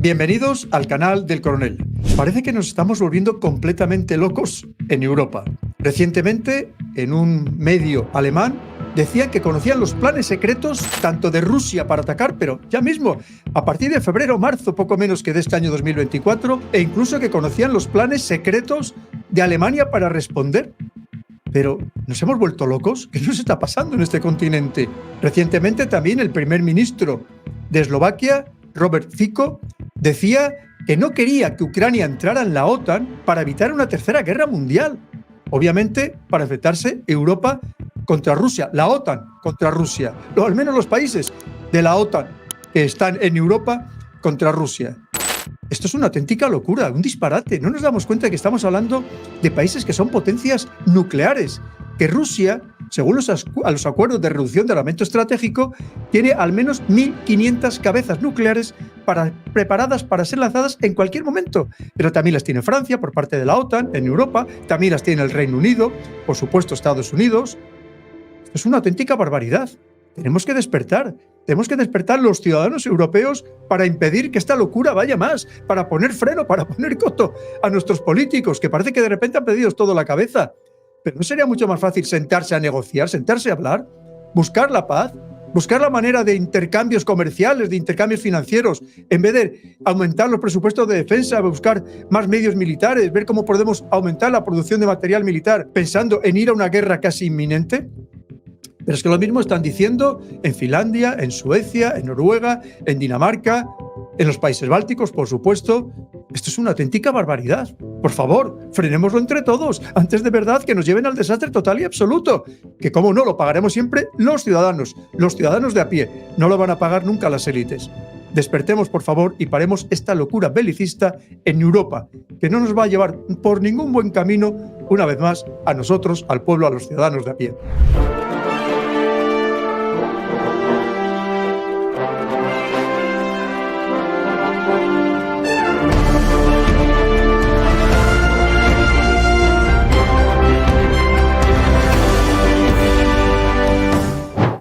Bienvenidos al canal del Coronel. Parece que nos estamos volviendo completamente locos en Europa. Recientemente, en un medio alemán, decían que conocían los planes secretos tanto de Rusia para atacar, pero ya mismo, a partir de febrero o marzo, poco menos que de este año 2024, e incluso que conocían los planes secretos de Alemania para responder. Pero, ¿nos hemos vuelto locos? ¿Qué nos está pasando en este continente? Recientemente también el primer ministro de Eslovaquia, Robert Fico, decía que no quería que Ucrania entrara en la OTAN para evitar una tercera guerra mundial. Obviamente, para enfrentarse Europa contra Rusia, la OTAN contra Rusia, o al menos los países de la OTAN que están en Europa contra Rusia. Esto es una auténtica locura, un disparate. No nos damos cuenta de que estamos hablando de países que son potencias nucleares, que Rusia, según los acuerdos de reducción de armamento estratégico, tiene al menos 1.500 cabezas nucleares preparadas para ser lanzadas en cualquier momento. Pero también las tiene Francia por parte de la OTAN en Europa, también las tiene el Reino Unido, por supuesto Estados Unidos. Esto es una auténtica barbaridad. Tenemos que despertar los ciudadanos europeos para impedir que esta locura vaya más, para poner freno, para poner coto a nuestros políticos, que parece que de repente han perdido todo la cabeza. ¿Pero no sería mucho más fácil sentarse a negociar, sentarse a hablar, buscar la paz, buscar la manera de intercambios comerciales, de intercambios financieros, en vez de aumentar los presupuestos de defensa, buscar más medios militares, ver cómo podemos aumentar la producción de material militar, pensando en ir a una guerra casi inminente? Pero es que lo mismo están diciendo en Finlandia, en Suecia, en Noruega, en Dinamarca, en los países bálticos, por supuesto. Esto es una auténtica barbaridad. Por favor, frenémoslo entre todos, antes de verdad que nos lleven al desastre total y absoluto. Que, como no, lo pagaremos siempre los ciudadanos de a pie. No lo van a pagar nunca las élites. Despertemos, por favor, y paremos esta locura belicista en Europa, que no nos va a llevar por ningún buen camino, una vez más, a nosotros, al pueblo, a los ciudadanos de a pie.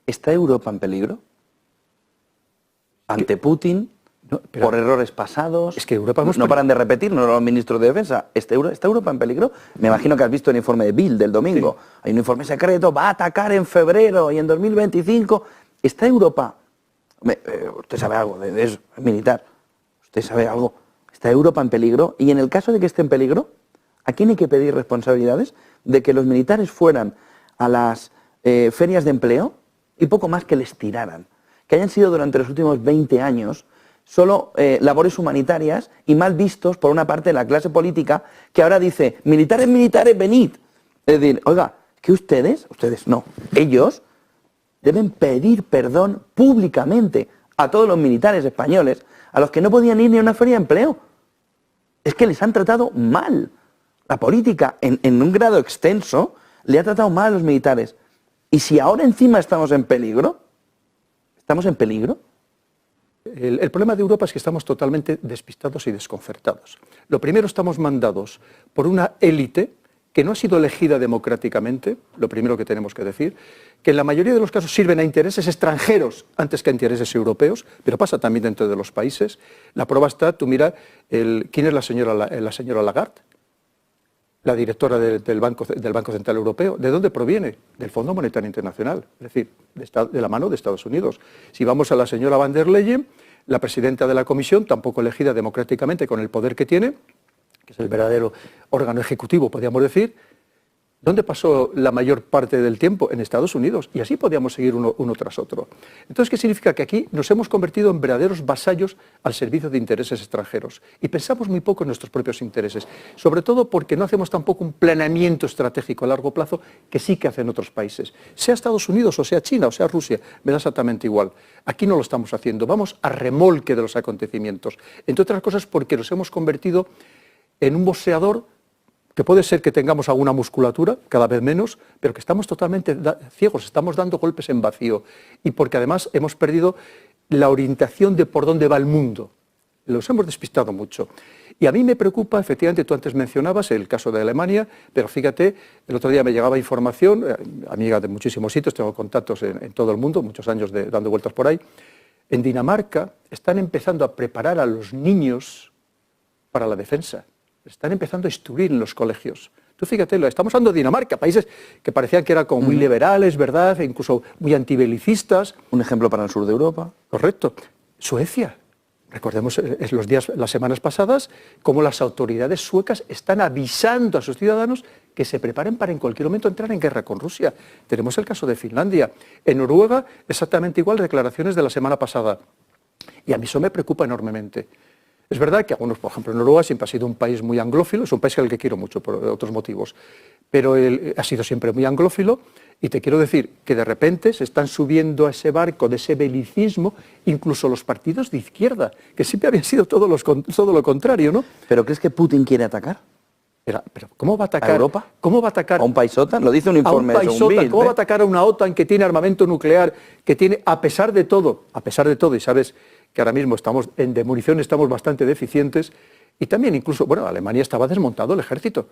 ¿Está Europa en peligro? ¿Ante Putin? No, ¿por errores pasados? Es que Europa no paran de repetir, no los ministros de defensa. ¿Está Europa en peligro? Me imagino que has visto el informe de Bild del domingo. Sí. Hay un informe secreto, va a atacar en febrero y en 2025. ¿Está Europa? Usted sabe algo de eso, es militar. Usted sabe algo. ¿Está Europa en peligro? Y en el caso de que esté en peligro, ¿a quién hay que pedir responsabilidades de que los militares fueran a las ferias de empleo y poco más que les tiraran? Que hayan sido durante los últimos 20 años solo labores humanitarias y mal vistos por una parte de la clase política que ahora dice, militares, militares, venid. Es decir, oiga, que ustedes no, ellos deben pedir perdón públicamente a todos los militares españoles a los que no podían ir ni a una feria de empleo. Es que les han tratado mal. La política, en un grado extenso, le ha tratado mal a los militares. Y si ahora encima estamos en peligro, El problema de Europa es que estamos totalmente despistados y desconcertados. Lo primero, estamos mandados por una élite que no ha sido elegida democráticamente, lo primero que tenemos que decir, que en la mayoría de los casos sirven a intereses extranjeros antes que a intereses europeos, pero pasa también dentro de los países. La prueba está, tú mira, ¿quién es la señora Lagarde? La directora del Banco Central Europeo. ¿De dónde proviene? Del Fondo Monetario Internacional, es decir, de la mano de Estados Unidos. Si vamos a la señora Van der Leyen, la presidenta de la Comisión, tampoco elegida democráticamente con el poder que tiene, que es el verdadero órgano ejecutivo, podríamos decir, ¿dónde pasó la mayor parte del tiempo? En Estados Unidos. Y así podíamos seguir uno tras otro. Entonces, ¿qué significa? Que aquí nos hemos convertido en verdaderos vasallos al servicio de intereses extranjeros. Y pensamos muy poco en nuestros propios intereses. Sobre todo porque no hacemos tampoco un planeamiento estratégico a largo plazo que sí que hacen otros países. Sea Estados Unidos, o sea China, o sea Rusia, me da exactamente igual. Aquí no lo estamos haciendo. Vamos a remolque de los acontecimientos. Entre otras cosas porque nos hemos convertido en un boxeador que puede ser que tengamos alguna musculatura, cada vez menos, pero que estamos totalmente ciegos, estamos dando golpes en vacío. Y porque además hemos perdido la orientación de por dónde va el mundo. Los hemos despistado mucho. Y a mí me preocupa, efectivamente, tú antes mencionabas el caso de Alemania, pero fíjate, el otro día me llegaba información, amiga de muchísimos sitios, tengo contactos en todo el mundo, muchos años dando vueltas por ahí, En Dinamarca están empezando a preparar a los niños para la defensa. Están empezando a instruir en los colegios. Tú fíjate, estamos hablando de Dinamarca, países que parecían que eran como muy liberales, ¿verdad? E incluso muy antibelicistas. Un ejemplo para el sur de Europa. Correcto. Suecia. Recordemos las semanas pasadas, cómo las autoridades suecas están avisando a sus ciudadanos que se preparen para en cualquier momento entrar en guerra con Rusia. Tenemos el caso de Finlandia. En Noruega, exactamente igual, declaraciones de la semana pasada. Y a mí eso me preocupa enormemente. Es verdad que algunos, por ejemplo, Noruega siempre ha sido un país muy anglófilo, es un país al que quiero mucho por otros motivos, pero él ha sido siempre muy anglófilo, y te quiero decir que de repente se están subiendo a ese barco de ese belicismo incluso los partidos de izquierda, que siempre habían sido todo lo contrario, ¿no? ¿Pero crees que Putin quiere atacar? Pero ¿cómo va a atacar? ¿A Europa? ¿Cómo va a atacar? ¿A un país OTAN? Lo dice un informe a un país de un OTAN. Bild, ¿Cómo va a atacar a una OTAN que tiene armamento nuclear, que tiene, a pesar de todo, y sabes que ahora mismo de munición estamos bastante deficientes, y también incluso, bueno, Alemania estaba desmontado el ejército.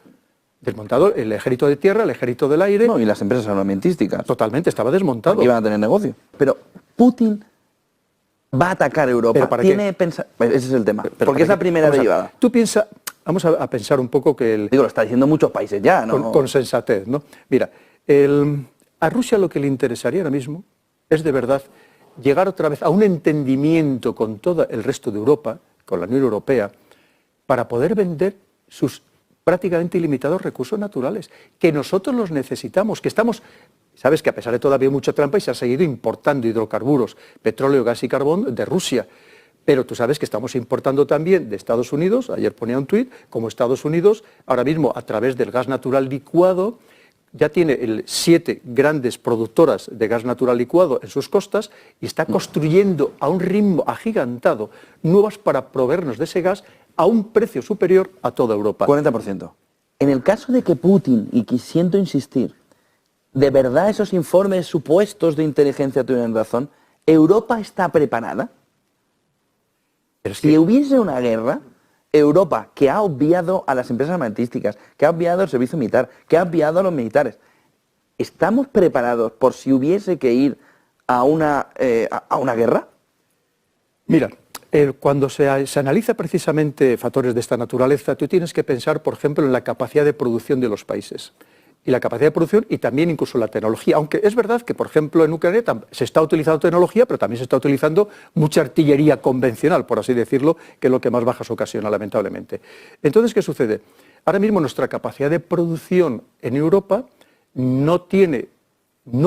Desmontado el ejército de tierra, el ejército del aire. No, y las empresas armamentísticas. Totalmente, estaba desmontado. Aquí iban a tener negocio. Pero Putin va a atacar Europa. ¿Pero para qué? Ese es el tema. Porque es la primera derivada. Tú piensa, vamos a pensar un poco que Digo, lo está diciendo muchos países ya, ¿no? Con sensatez, ¿no? Mira, a Rusia lo que le interesaría ahora mismo es de verdad llegar otra vez a un entendimiento con todo el resto de Europa, con la Unión Europea, para poder vender sus prácticamente ilimitados recursos naturales, que nosotros los necesitamos, que estamos, sabes que a pesar de todo había mucha trampa y se ha seguido importando hidrocarburos, petróleo, gas y carbón de Rusia, pero tú sabes que estamos importando también de Estados Unidos, ayer ponía un tuit, como Estados Unidos ahora mismo a través del gas natural licuado ya tiene 7 grandes productoras de gas natural licuado en sus costas y está construyendo a un ritmo agigantado nuevas para proveernos de ese gas a un precio superior a toda Europa. 40%. En el caso de que Putin, y que siento insistir, de verdad esos informes supuestos de inteligencia tienen razón, ¿Europa está preparada? Pero es que Si hubiese una guerra, Europa, que ha obviado a las empresas armamentísticas, que ha obviado el servicio militar, que ha obviado a los militares, ¿estamos preparados por si hubiese que ir a una guerra? Mira, cuando se analiza precisamente factores de esta naturaleza, tú tienes que pensar, por ejemplo, en la capacidad de producción de los países. Y la capacidad de producción y también incluso la tecnología. Aunque es verdad que, por ejemplo, en Ucrania se está utilizando tecnología, pero también se está utilizando mucha artillería convencional, por así decirlo, que es lo que más bajas ocasiona, lamentablemente. Entonces, ¿qué sucede? Ahora mismo nuestra capacidad de producción en Europa no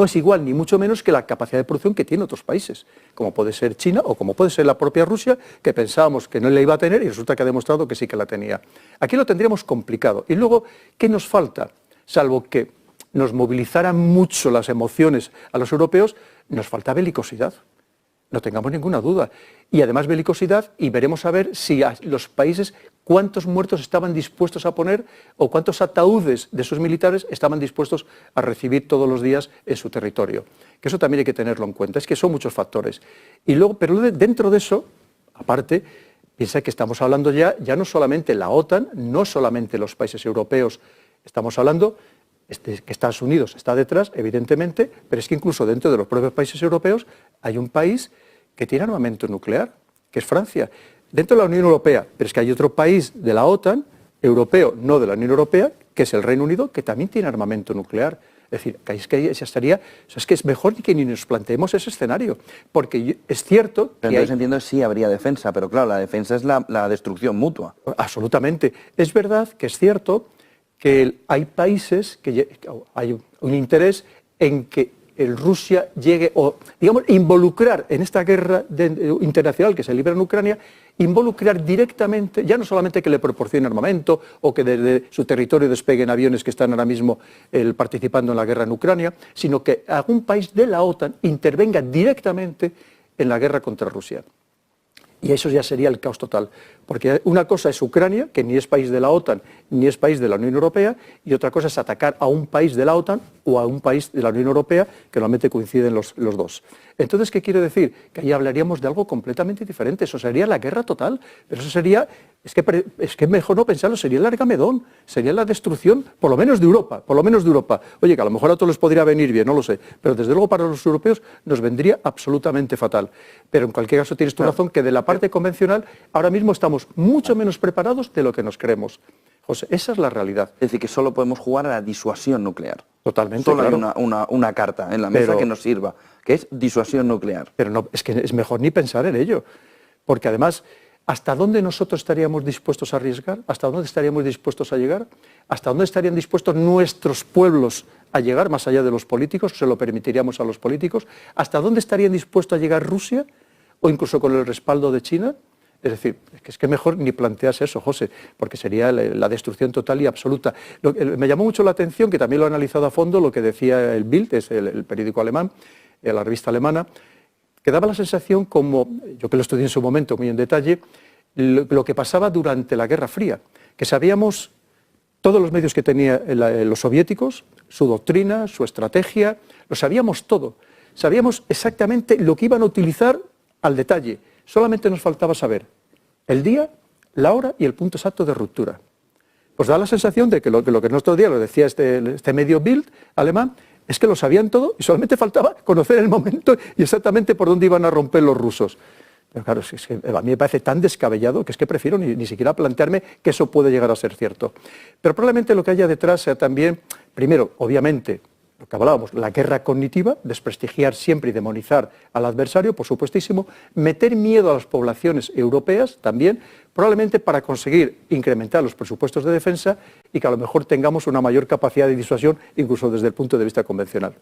es igual, ni mucho menos, que la capacidad de producción que tiene otros países, como puede ser China o como puede ser la propia Rusia, que pensábamos que no la iba a tener y resulta que ha demostrado que sí que la tenía. Aquí lo tendríamos complicado. Y luego, ¿qué nos falta? Salvo que nos movilizaran mucho las emociones a los europeos, nos falta belicosidad. No tengamos ninguna duda. Y además belicosidad, y veremos a ver si a los países cuántos muertos estaban dispuestos a poner o cuántos ataúdes de sus militares estaban dispuestos a recibir todos los días en su territorio. Que eso también hay que tenerlo en cuenta. Es que son muchos factores. Y luego, pero dentro de eso, aparte, piensa que estamos hablando ya no solamente la OTAN, no solamente los países europeos. Estamos hablando que Estados Unidos está detrás, evidentemente, pero es que incluso dentro de los propios países europeos hay un país que tiene armamento nuclear, que es Francia. Dentro de la Unión Europea, pero es que hay otro país de la OTAN, europeo, no de la Unión Europea, que es el Reino Unido, que también tiene armamento nuclear. Es decir, que ya estaría, es que es mejor que ni nos planteemos ese escenario, porque es cierto pero que entonces entiendo sí habría defensa, pero claro, la defensa es la destrucción mutua. Absolutamente. Es verdad que es cierto que hay países que hay un interés en que Rusia llegue, o digamos, involucrar en esta guerra internacional que se libra en Ucrania, involucrar directamente, ya no solamente que le proporcione armamento o que desde su territorio despeguen aviones que están ahora mismo participando en la guerra en Ucrania, sino que algún país de la OTAN intervenga directamente en la guerra contra Rusia. Y eso ya sería el caos total, porque una cosa es Ucrania, que ni es país de la OTAN ni es país de la Unión Europea, y otra cosa es atacar a un país de la OTAN o a un país de la Unión Europea, que normalmente coinciden los dos. Entonces, ¿qué quiero decir? Que ahí hablaríamos de algo completamente diferente, eso sería la guerra total, pero eso sería Es que mejor no pensarlo, sería el Armagedón, sería la destrucción, por lo menos de Europa, por lo menos de Europa. Oye, que a lo mejor a todos les podría venir bien, no lo sé, pero desde luego para los europeos nos vendría absolutamente fatal. Pero en cualquier caso tienes tu razón, que de la parte convencional ahora mismo estamos mucho menos preparados de lo que nos creemos. José, esa es la realidad. Es decir, que solo podemos jugar a la disuasión nuclear. Totalmente, Solo claro. hay una carta en la mesa que nos sirva, que es disuasión nuclear. Pero no, es que es mejor ni pensar en ello, porque además, ¿hasta dónde nosotros estaríamos dispuestos a arriesgar? ¿Hasta dónde estaríamos dispuestos a llegar? ¿Hasta dónde estarían dispuestos nuestros pueblos a llegar, más allá de los políticos? ¿Se lo permitiríamos a los políticos? ¿Hasta dónde estarían dispuestos a llegar Rusia? ¿O incluso con el respaldo de China? Es decir, es que mejor ni planteas eso, José, porque sería la destrucción total y absoluta. Me llamó mucho la atención, que también lo he analizado a fondo, lo que decía el Bild, es el periódico alemán, la revista alemana, que daba la sensación, como yo que lo estudié en su momento muy en detalle, lo que pasaba durante la Guerra Fría, que sabíamos todos los medios que tenían los soviéticos, su doctrina, su estrategia, lo sabíamos todo. Sabíamos exactamente lo que iban a utilizar al detalle. Solamente nos faltaba saber el día, la hora y el punto exacto de ruptura. Pues da la sensación de que lo que en nuestro día lo decía este medio Bild alemán, es que lo sabían todo y solamente faltaba conocer el momento y exactamente por dónde iban a romper los rusos. Pero claro, es que a mí me parece tan descabellado que es que prefiero ni siquiera plantearme que eso puede llegar a ser cierto. Pero probablemente lo que haya detrás sea también, primero, obviamente, lo que hablábamos, la guerra cognitiva, desprestigiar siempre y demonizar al adversario, por supuestísimo, meter miedo a las poblaciones europeas también, probablemente para conseguir incrementar los presupuestos de defensa y que a lo mejor tengamos una mayor capacidad de disuasión, incluso desde el punto de vista convencional.